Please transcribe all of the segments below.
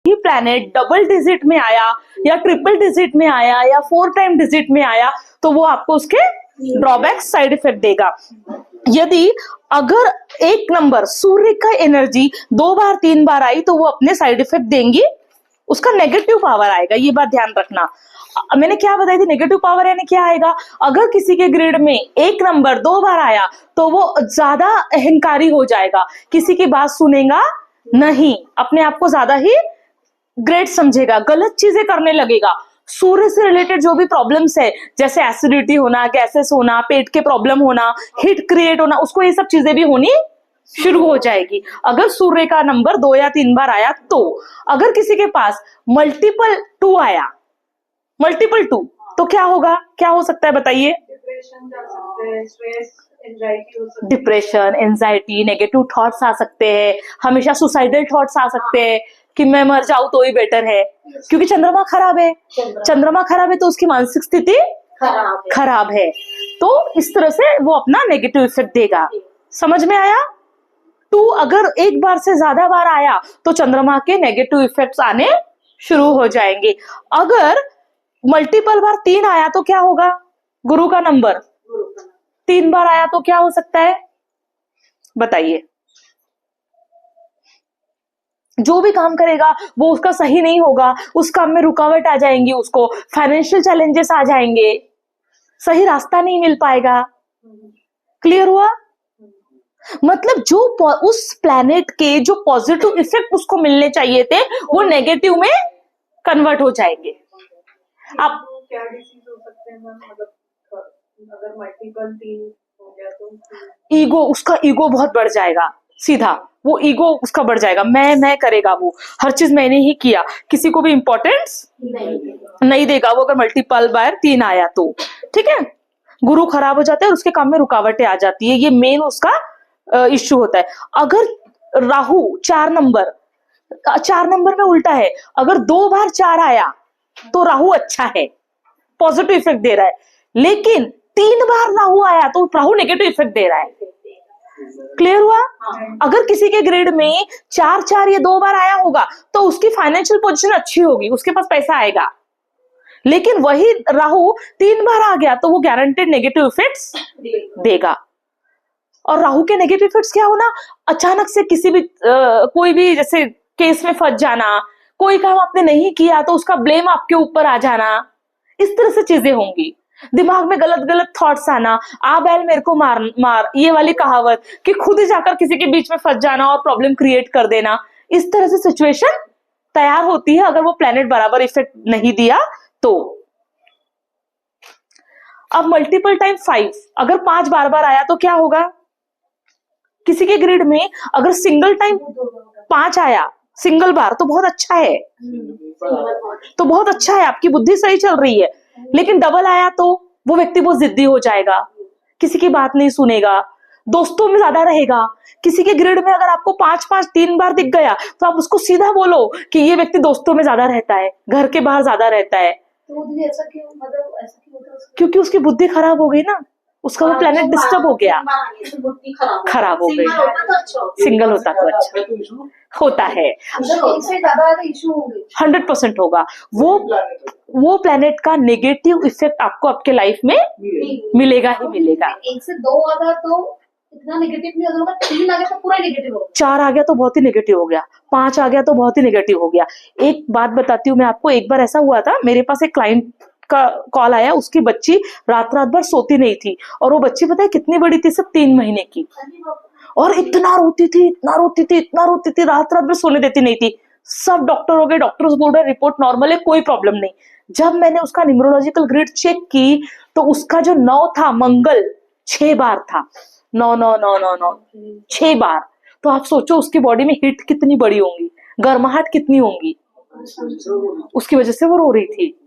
ही planet double digit में आया या ट्रिपल डिजिट में आया या 4 टाइम डिजिट में आया तो वो आपको उसके ड्रॉबैक साइड इफेक्ट देगा। यदि अगर एक नंबर सूर्य का एनर्जी 2 बार 3 बार आई तो वो अपने साइड इफेक्ट देंगी, उसका नेगेटिव पावर आएगा, ये बात ध्यान रखना। मैंने क्या बताई थी, नेगेटिव पावर यानी क्या आएगा, अगर किसी के ग्रिड में एक नंबर 2 बार आया तो वो ज्यादा अहंकारी हो जाएगा, किसी की बात सुनेगा नहीं, अपने आप को ज्यादा ही ग्रेट समझेगा, गलत चीजें करने लगेगा। सूर्य से रिलेटेड जो भी प्रॉब्लम्स है जैसे एसिडिटी होना, गैसेस होना, पेट के प्रॉब्लम होना, हीट क्रिएट होना, उसको ये सब चीजें भी होनी शुरू हो जाएगी अगर सूर्य का नंबर 2 या 3 बार आया तो। अगर किसी के पास मल्टीपल 2 आया, मल्टीपल 2 तो क्या होगा, क्या हो सकता है बताइए? डिप्रेशन, एंजाइटी, नेगेटिव थॉट्स आ सकते हैं, हमेशा सुसाइडल थॉट्स आ सकते हैं कि मैं मर जाऊं तो ही बेटर है, क्योंकि चंद्रमा खराब है। चंद्रमा खराब है तो उसकी मानसिक स्थिति खराब है, तो इस तरह से वो अपना नेगेटिव इफेक्ट देगा। समझ में आया? 2 अगर एक बार से ज्यादा बार आया तो चंद्रमा के नेगेटिव इफेक्ट्स आने शुरू हो जाएंगे। अगर मल्टीपल बार 3 आया तो क्या होगा, गुरु का नंबर 3 बार आया तो क्या हो सकता है बताइए? जो भी काम करेगा वो उसका सही नहीं होगा, उस काम में रुकावट आ जाएंगी, उसको फाइनेंशियल चैलेंजेस आ जाएंगे, सही रास्ता नहीं मिल पाएगा। क्लियर हुआ? मतलब जो उस प्लैनेट के जो पॉजिटिव इफेक्ट उसको मिलने चाहिए थे वो नेगेटिव में कन्वर्ट हो जाएंगे। आप क्या डिसीज हो सकते हैं मैम, मतलब अगर मल्टीपल 3 हो गया तो ईगो, उसका ईगो बहुत बढ़ जाएगा, सीधा वो ईगो उसका बढ़ जाएगा, मैं करेगा, वो हर चीज मैंने ही किया, किसी को भी इंपॉर्टेंस नहीं देगा वो अगर मल्टीपल बार 3 आया तो। ठीक है, गुरु खराब हो जाता है और उसके काम में रुकावटें आ जाती है, ये मेन उसका इश्यू होता है। अगर राहु 4 नंबर में उल्टा है, अगर 2 बार 4 आया तो राहु अच्छा है, पॉजिटिव इफेक्ट दे रहा है, लेकिन 3 बार राहु आया तो राहु नेगेटिव इफेक्ट दे रहा है। क्लियर हुआ? अगर किसी के ग्रेड में 4 या 2 बार आया होगा तो उसकी फाइनेंशियल पोजीशन अच्छी होगी, उसके पास पैसा आएगा, लेकिन वही राहु 3 बार आ गया तो वो गारंटेड नेगेटिव इफेक्ट्स देगा। और राहु के नेगेटिव इफेक्ट्स क्या होना, अचानक से किसी भी कोई भी जैसे केस में फंस जाना, कोई काम आपने नहीं किया तो उसका ब्लेम आपके ऊपर आ जाना, इस तरह से चीजें होंगी। दिमाग में गलत गलत थॉट्स आना, आ बैल मेरे को मार मार, ये वाली कहावत कि खुद ही जाकर किसी के बीच में फंस जाना और प्रॉब्लम क्रिएट कर देना, इस तरह से सिचुएशन तैयार होती है अगर वो प्लेनेट बराबर इफेक्ट नहीं दिया तो। अब मल्टीपल टाइम 5, अगर 5 बार बार आया तो क्या होगा? किसी के ग्रिड में अगर सिंगल टाइम 5 आया, सिंगल बार, तो बहुत अच्छा है, तो बहुत अच्छा है, आपकी बुद्धि सही चल रही है। लेकिन डबल आया तो वो व्यक्ति बहुत जिद्दी हो जाएगा, किसी की बात नहीं सुनेगा, दोस्तों में ज्यादा रहेगा। किसी के ग्रिड में अगर आपको 5 3 बार दिख गया तो आप उसको सीधा बोलो कि ये व्यक्ति दोस्तों में ज्यादा रहता है, घर के बाहर ज्यादा रहता है। तो ऐसा क्यों, मतलब ऐसा क्यों होता है? क्योंकि उसकी बुद्धि खराब हो गई ना, उसका वो प्लेनेट डिस्टर्ब हो गया, खराब हो गई। सिंगल होता तो अच्छा होता है, 100% होगा। वो प्लेनेट का नेगेटिव इफेक्ट आपको आपके लाइफ में मिलेगा ही मिलेगा। 1 से 2 आ गया तो इतना नेगेटिव नहीं होगा, 3 आ गया तो पूरा नेगेटिव होगा, 4 आ गया तो बहुत ही नेगेटिव हो गया, 5 आ गया तो बहुत ही नेगेटिव हो गया। एक बात बताती हूँ मैं आपको, एक बार ऐसा हुआ था, मेरे पास एक क्लाइंट का कॉल आया, उसकी बच्ची रात भर सोती नहीं थी, और वो बच्ची पता है कितनी बड़ी थी, सिर्फ 3 महीने की, और इतना रोती थी, रात भर सोने देती नहीं थी। सब डॉक्टर हो गए, डॉक्टर्स बोल रहे रिपोर्ट नॉर्मल है, कोई प्रॉब्लम नहीं। जब मैंने उसका न्यूमरोलॉजिकल ग्रिड चेक की तो उसका जो 9 था, मंगल 6 बार था, 9 9 9 9 9 6 बार। तो आप सोचो उसकी बॉडी में हीट कितनी बड़ी होंगी, गर्माहट कितनी होंगी, उसकी वजह से वो रो रही थी।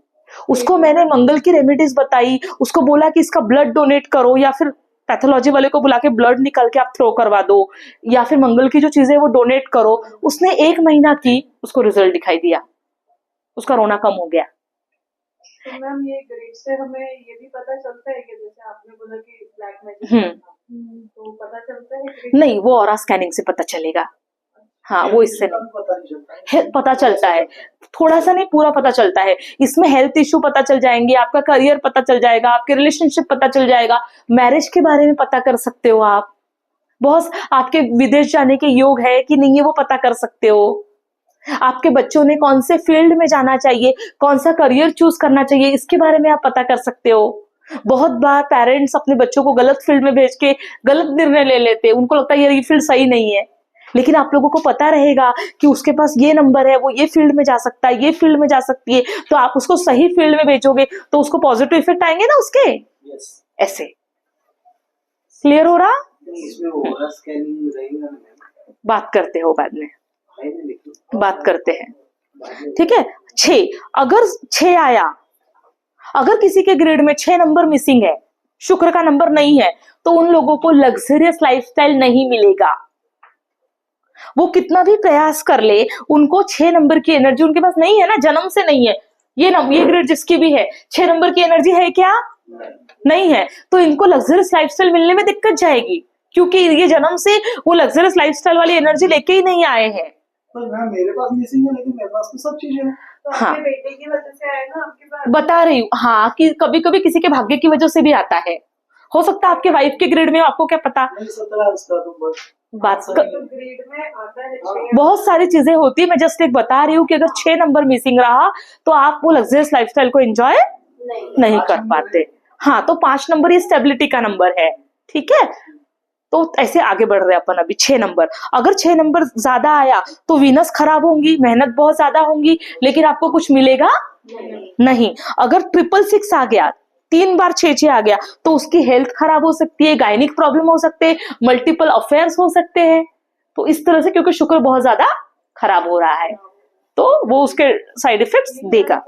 उसको मैंने मंगल की रेमेडीज बताई, उसको बोला कि इसका ब्लड डोनेट करो, या फिर पैथोलॉजी वाले को बुला के ब्लड निकाल के आप थ्रो करवा दो, या फिर मंगल की जो चीजें वो डोनेट करो। उसने 1 महीना की, उसको रिजल्ट दिखाई दिया, उसका रोना कम हो गया। तो मैम ये ग्रिड से हमें ये भी पता चलता है कि जैसे आपने बोला कि ब्लैक मैजिक तो पता चलता है नहीं, वो ऑरा स्कैनिंग से पता चलेगा। हाँ वो इससे नहीं, पता नहीं चलता है। पता चलता है, थोड़ा सा नहीं पूरा पता चलता है। इसमें हेल्थ इश्यू पता चल जाएंगे, आपका करियर पता चल जाएगा, आपके रिलेशनशिप पता चल जाएगा, मैरिज के बारे में पता कर सकते हो आप, बहुत आपके विदेश जाने के योग है कि नहीं है वो पता कर सकते हो, आपके बच्चों ने कौन से फील्ड में जाना चाहिए, कौन सा करियर चूज करना चाहिए, इसके बारे में आप पता कर सकते हो। बहुत बार पेरेंट्स अपने बच्चों को गलत फील्ड में भेज के गलत निर्णय ले लेते हैं, उनको लगता है यार ये फील्ड सही नहीं है, लेकिन आप लोगों को पता रहेगा कि उसके पास ये नंबर है, वो ये फील्ड में जा सकता है, ये फील्ड में जा सकती है, तो आप उसको सही फील्ड में भेजोगे तो उसको पॉजिटिव इफेक्ट आएंगे ना उसके। Yes. ऐसे क्लियर हो रहा? इसमें ओरा स्कैनिंग रहेगा ना? बात करते हो बाद में, है ना, लेकिन बात करते हैं, ठीक है। 6, अगर 6 आया, अगर किसी के ग्रेड में 6 नंबर मिसिंग है, शुक्र का नंबर नहीं है, तो उन लोगों को लग्जरियस लाइफस्टाइल नहीं मिलेगा। वो कितना भी प्रयास कर ले, उनको 6 नंबर की एनर्जी उनके पास नहीं है ना, जन्म से नहीं है। ये ग्रेड जिसकी भी है, 6 नंबर की एनर्जी है क्या? नहीं है, तो इनको लग्जरियस लाइफस्टाइल मिलने में दिक्कत जाएगी, क्योंकि ये जन्म से वो लग्जरियस लाइफस्टाइल वाली एनर्जी लेके ही नहीं आए हैं। पर मैम मेरे पास मिसिंग है, लेकिन मेरे पास तो सब चीजें हैं। तो हाँ। आपके बेटे की वजह से आया ना आपके पास? बता रही हूँ, हाँ, कि कभी कभी किसी के भाग्य की वजह से भी आता है, हो सकता है आपके वाइफ के ग्रेड में, आपको क्या पता। नहीं 17 उसका तो बस बात तो ग्रेड में आता है 6। बहुत सारी चीजें होती है, मैं जस्ट एक बता रही हूँ कि अगर 6 नंबर मिसिंग रहा तो आप वो लग्जरियस लाइफस्टाइल को एंजॉय नहीं कर पाते। हाँ, तो 5 नंबर ये स्टेबिलिटी का नंबर है, ठीक है। तो ऐसे आगे बढ़ रहे हैं अपन अभी। 6 नंबर, अगर 6 नंबर ज्यादा आया तो वीनस खराब होंगी, मेहनत बहुत ज्यादा होंगी, लेकिन आपको कुछ मिलेगा नहीं। अगर 666 आ गया, 3 बार 6 आ गया, तो उसकी हेल्थ खराब हो सकती है, गायनिक प्रॉब्लम हो सकते हैं, मल्टीपल अफेयर्स हो सकते हैं। तो इस तरह से, क्योंकि शुक्र बहुत ज्यादा खराब हो रहा है, तो वो उसके साइड इफेक्ट्स देगा।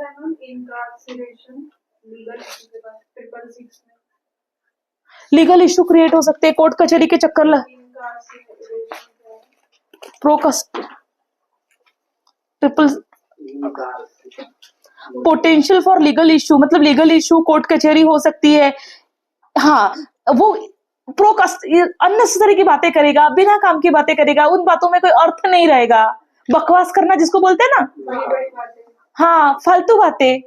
लीगल इश्यू क्रिएट हो सकते हैं, कोर्ट कचहरी के चक्कर प्रोकस्ट triple potential for legal issue, मतलब लीगल इश्यू, कोर्ट कचहरी हो सकती है। हाँ, वो प्रोकस्ट अननेसेसरी की बातें करेगा, बिना काम की बातें करेगा, उन बातों में कोई अर्थ नहीं रहेगा, बकवास करना जिसको बोलते हैं ना, हाँ, फालतू बातें।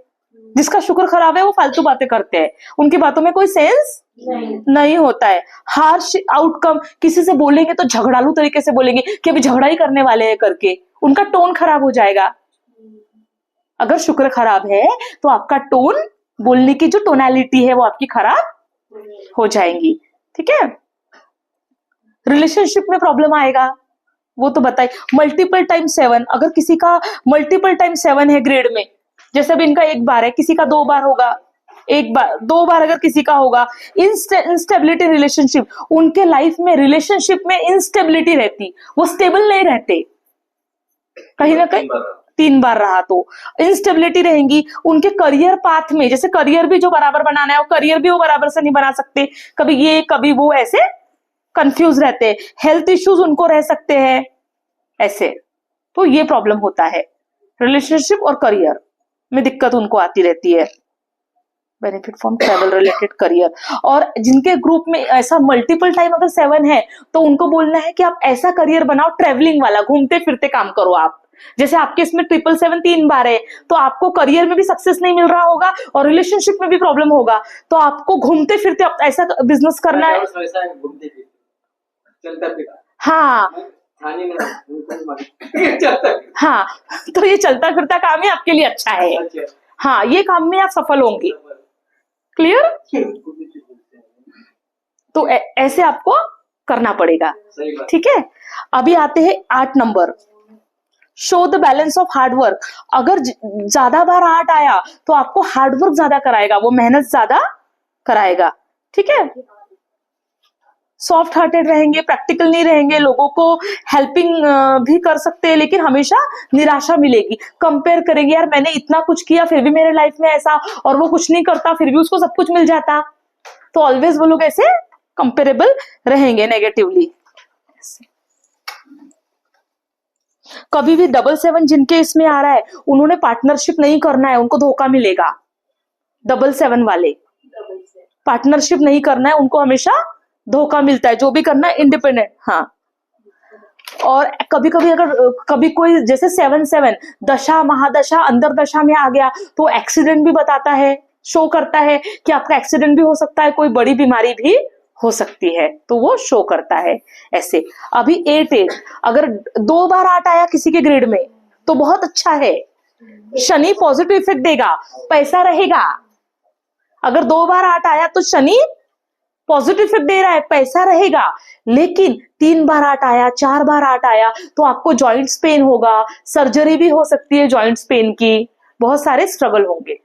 जिसका शुक्र खराब है वो फालतू बातें करते हैं, उनकी बातों में कोई सेंस नहीं होता है। हार्श आउटकम, किसी से बोलेंगे तो झगड़ालू तरीके से बोलेंगे कि अभी झगड़ा ही करने वाले हैं करके, उनका टोन खराब हो जाएगा। अगर शुक्र खराब है तो आपका टोन, बोलने की जो टोनालिटी है वो आपकी खराब हो जाएंगी, ठीक है। रिलेशनशिप में प्रॉब्लम आएगा, वो तो बताइए। मल्टीपल टाइम 7, अगर किसी का मल्टीपल टाइम 7 है ग्रेड में, जैसे अब इनका 1 बार है, किसी का 2 बार होगा, 1 बार 2 बार अगर किसी का होगा। इंस्टेबिलिटी रिलेशनशिप, उनके लाइफ में रिलेशनशिप में इंस्टेबिलिटी रहती, वो स्टेबल नहीं रहते, कहीं ना कहीं 3 बार रहा तो इंस्टेबिलिटी रहेंगी। उनके करियर पाथ में, जैसे करियर भी जो बराबर बनाना है, वो करियर भी वो बराबर से नहीं बना सकते, कभी ये कभी वो, ऐसे कंफ्यूज रहते हैं। हेल्थ इश्यूज उनको रह सकते हैं ऐसे, तो ये प्रॉब्लम होता है। रिलेशनशिप और करियर में दिक्कत उनको आती रहती है। Benefit from travel related career, और जिनके ग्रुप में ऐसा मल्टीपल टाइम अगर 7 है, तो उनको बोलना है कि आप ऐसा करियर बनाओ ट्रैवलिंग वाला, घूमते फिरते काम करो आप। जैसे आपके इसमें 777 3 बार है, तो आपको करियर में भी सक्सेस नहीं मिल रहा होगा और रिलेशनशिप में भी प्रॉब्लम होगा, तो आपको घूमते फिरते ऐसा बिजनेस करना है। हाँ हाँ, तो ये चलता फिरता काम ही आपके लिए अच्छा है। हाँ, ये काम में आप सफल होंगे। क्लियर? तो ऐसे आपको करना पड़ेगा, ठीक है। अभी आते हैं 8 number, show the balance of hard work. अगर ज्यादा बार 8 आया तो आपको हार्डवर्क ज्यादा कराएगा, वो मेहनत ज्यादा कराएगा, ठीक है। सॉफ्ट हार्टेड रहेंगे, प्रैक्टिकल नहीं रहेंगे, लोगों को हेल्पिंग भी कर सकते हैं, लेकिन हमेशा निराशा मिलेगी। कंपेयर करेंगे, यार मैंने इतना कुछ किया फिर भी मेरे लाइफ में ऐसा, और वो कुछ नहीं करता फिर भी उसको सब कुछ मिल जाता, तो ऑलवेज वो लोग ऐसे कंपेरेबल रहेंगे नेगेटिवली। कभी भी 777 जिनके इसमें आ रहा है, उन्होंने पार्टनरशिप नहीं करना है, उनको धोखा मिलेगा। 777 वाले पार्टनरशिप नहीं करना है, उनको हमेशा धोखा मिलता है। जो भी करना है इंडिपेंडेंट। हाँ, और कभी कभी अगर कभी कोई जैसे 7-7 दशा महादशा अंदर दशा में आ गया तो एक्सीडेंट भी बताता है, शो करता है कि आपका एक्सीडेंट भी हो सकता है, कोई बड़ी बीमारी भी हो सकती है, तो वो शो करता है ऐसे। अभी 8-8 अगर 2 बार 8 आया किसी के ग्रिड में तो बहुत अच्छा है, शनि पॉजिटिव इफेक्ट देगा, पैसा रहेगा। अगर 2 बार 8 आया तो शनि पॉजिटिव इफेक्ट दे रहा है, पैसा रहेगा। लेकिन 3 बार 8 आया, 4 बार 8 आया तो आपको जॉइंट्स पेन होगा, सर्जरी भी हो सकती है जॉइंट्स पेन की, बहुत सारे स्ट्रगल होंगे।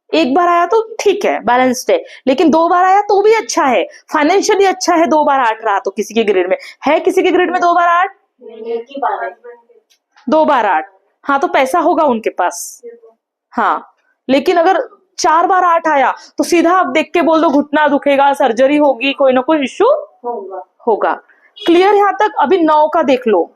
1 बार आया तो ठीक है, बैलेंस्ड है, लेकिन 2 बार आया तो भी अच्छा है, फाइनेंशियली अच्छा है। 2 बार 8 रहा तो किसी के ग्रिड में है, किसी के ग्रिड में 2 बार 8, 2 बार 8, हाँ तो पैसा होगा उनके पास। हाँ, लेकिन अगर 4 बार 8 आया तो सीधा आप देख के बोल दो घुटना दुखेगा, सर्जरी होगी, कोई ना कोई इश्यू होगा। क्लियर यहां तक? अभी 9 का देख लो।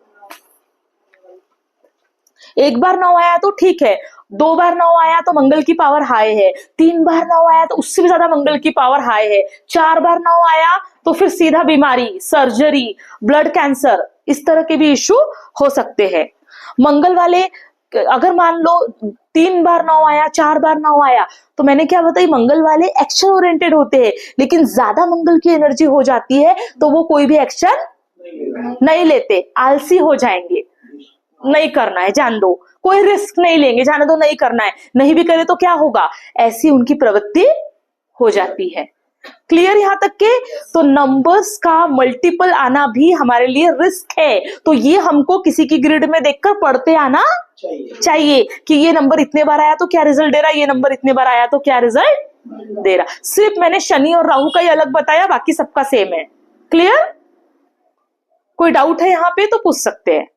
1 बार 9 आया तो ठीक है, 2 बार 9 आया तो मंगल की पावर हाई है, 3 बार 9 आया तो उससे भी ज्यादा मंगल की पावर हाई है, 4 बार 9 आया तो फिर सीधा बीमारी, सर्जरी, ब्लड कैंसर, इस तरह के भी इश्यू हो सकते हैं। मंगल वाले अगर मान लो 3 बार 9 आया, 4 बार 9 आया तो मैंने क्या बताई, मंगल वाले एक्शन ओरिएंटेड होते हैं, लेकिन ज्यादा मंगल की एनर्जी हो जाती है तो वो कोई भी एक्शन नहीं लेते, आलसी हो जाएंगे, नहीं करना है जान दो, कोई रिस्क नहीं लेंगे, जाने दो, नहीं करना है, नहीं भी करे तो क्या होगा, ऐसी उनकी प्रवृत्ति हो जाती है। क्लियर यहां तक के? तो नंबर्स का मल्टीपल आना भी हमारे लिए रिस्क है, तो ये हमको किसी की ग्रिड में देखकर पढ़ते आना चाहिए कि ये नंबर इतने बार आया तो क्या रिजल्ट दे रहा है, ये नंबर इतने बार आया तो क्या रिजल्ट दे रहा। सिर्फ मैंने शनि और राहु का ही अलग बताया, बाकी सबका सेम है। क्लियर? कोई डाउट है यहाँ पे तो पूछ सकते हैं।